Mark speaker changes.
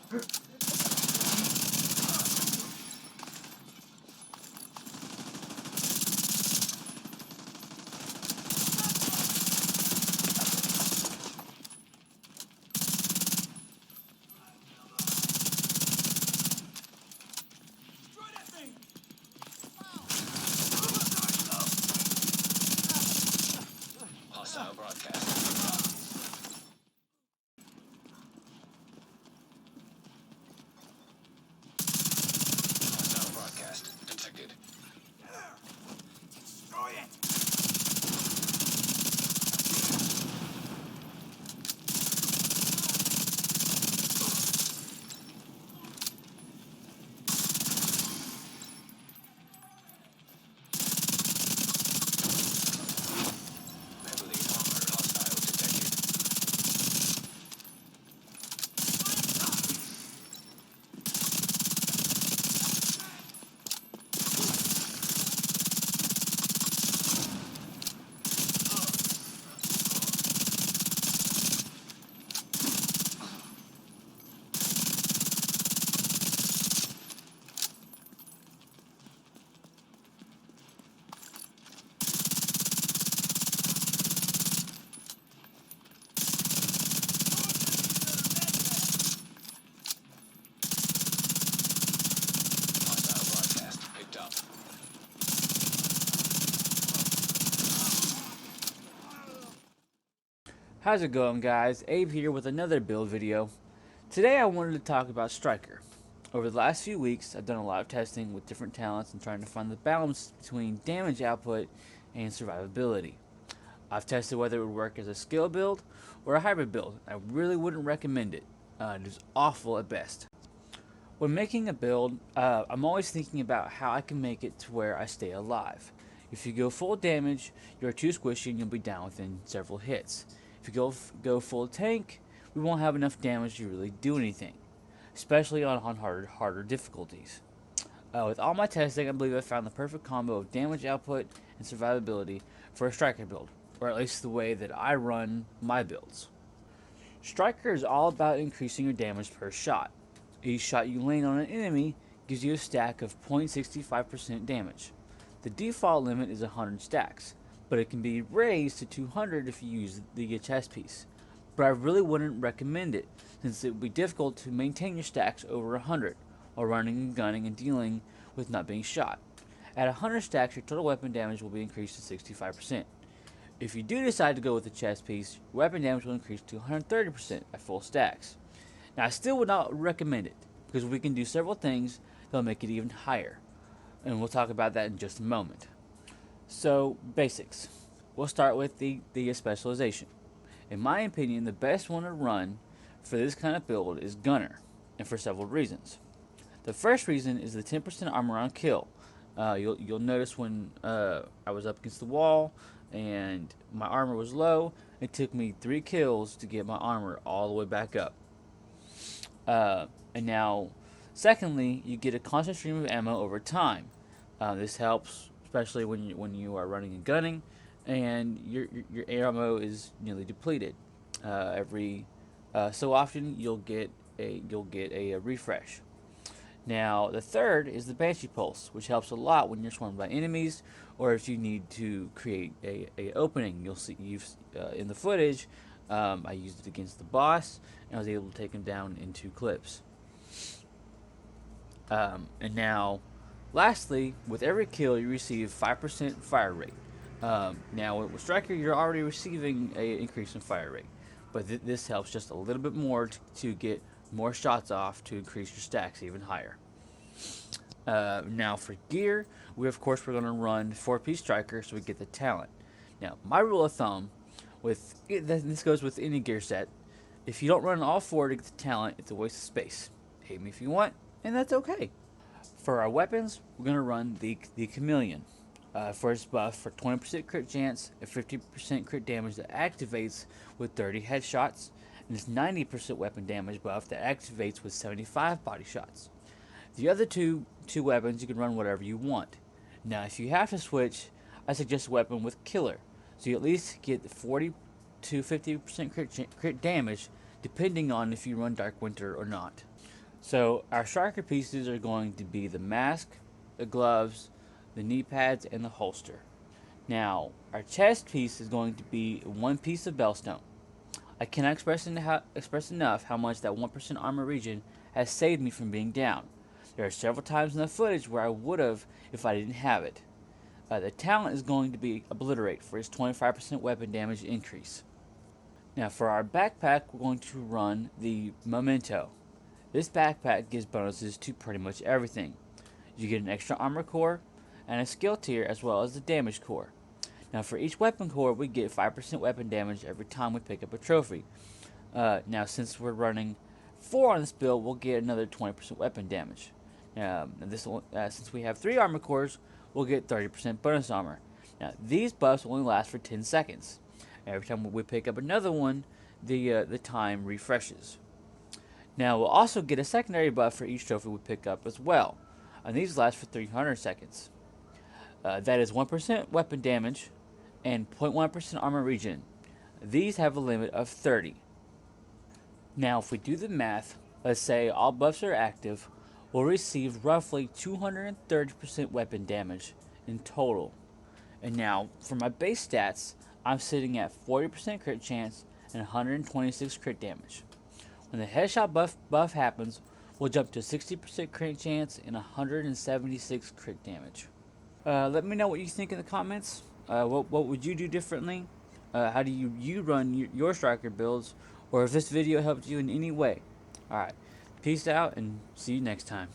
Speaker 1: Hostile broadcast. Hostile broadcast detected.
Speaker 2: Destroy it!
Speaker 1: Heavily armored hostile detected. Hostile broadcast picked up.
Speaker 3: How's it going, guys? Abe here with another build video. Today I wanted to talk about Striker. Over the last few weeks, I've done a lot of testing with different talents and trying to find the balance between damage output and survivability. I've tested whether it would work as a skill build or a hybrid build. I really wouldn't recommend it. It is awful at best. When making a build, I'm always thinking about how I can make it to where I stay alive. If you go full damage, you're too squishy and you'll be down within several hits. If you go full tank, we won't have enough damage to really do anything, especially on harder difficulties. With all my testing, I believe I found the perfect combo of damage output and survivability for a Striker build, or at least the way that I run my builds. Striker is all about increasing your damage per shot. Each shot you land on an enemy gives you a stack of 0.65% damage. The default limit is 100 stacks, but it can be raised to 200 if you use the chest piece. But I really wouldn't recommend it, since it would be difficult to maintain your stacks over 100 while running and gunning and dealing with not being shot. At 100 stacks, your total weapon damage will be increased to 65%. If you do decide to go with the chest piece, your weapon damage will increase to 130% at full stacks. Now, I still would not recommend it, because we can do several things that'll make it even higher, and we'll talk about that in just a moment. So, basics. We'll start with the specialization. In my opinion, the best one to run for this kind of build is Gunner, and for several reasons. The first reason is the 10% armor on kill. You'll notice when I was up against the wall and my armor was low, it took me 3 kills to get my armor all the way back up. And now, secondly, you get a constant stream of ammo over time. This helps, especially when you are running and gunning, and your ammo is nearly depleted. Every so often, you'll get a refresh. Now, the third is the Banshee Pulse, which helps a lot when you're swarmed by enemies, or if you need to create a opening. You'll see in the footage. I used it against the boss, and I was able to take him down in 2 clips. And now, lastly, with every kill, you receive 5% fire rate. Now, with Striker, you're already receiving an increase in fire rate, but this helps just a little bit more to get more shots off to increase your stacks even higher. Now, for gear, we're going to run 4-piece Striker so we get the talent. Now, my rule of thumb, this goes with any gear set, if you don't run all 4 to get the talent, it's a waste of space. Hate me if you want, and that's okay. For our weapons, we're going to run the Chameleon. For its buff, for 20% crit chance and 50% crit damage that activates with 30 headshots, and its 90% weapon damage buff that activates with 75 body shots. The other two weapons, you can run whatever you want. Now, if you have to switch, I suggest a weapon with Killer, so you at least get 40 to 50% crit damage, depending on if you run Dark Winter or not. So our striker pieces are going to be the mask, the gloves, the knee pads, and the holster. Now, our chest piece is going to be one piece of Bellstone. I cannot express enough how much that 1% armor region has saved me from being down. There are several times in the footage where I would have if I didn't have it. The talent is going to be Obliterate for its 25% weapon damage increase. Now for our backpack, we're going to run the Memento. This backpack gives bonuses to pretty much everything. You get an extra armor core and a skill tier as well as the damage core. Now for each weapon core, we get 5% weapon damage every time we pick up a trophy. Now since we're running 4 on this build, we'll get another 20% weapon damage. Since we have 3 armor cores, we'll get 30% bonus armor. Now these buffs only last for 10 seconds. Every time we pick up another one, the time refreshes. Now we'll also get a secondary buff for each trophy we pick up as well, and these last for 300 seconds. That is 1% weapon damage and 0.1% armor regen. These have a limit of 30. Now if we do the math, let's say all buffs are active, we'll receive roughly 230% weapon damage in total. And now for my base stats, I'm sitting at 40% crit chance and 126 crit damage. When the headshot buff happens, we'll jump to 60% crit chance and 176 crit damage. Let me know what you think in the comments. What would you do differently? How do you run your striker builds? Or if this video helped you in any way. Alright, peace out and see you next time.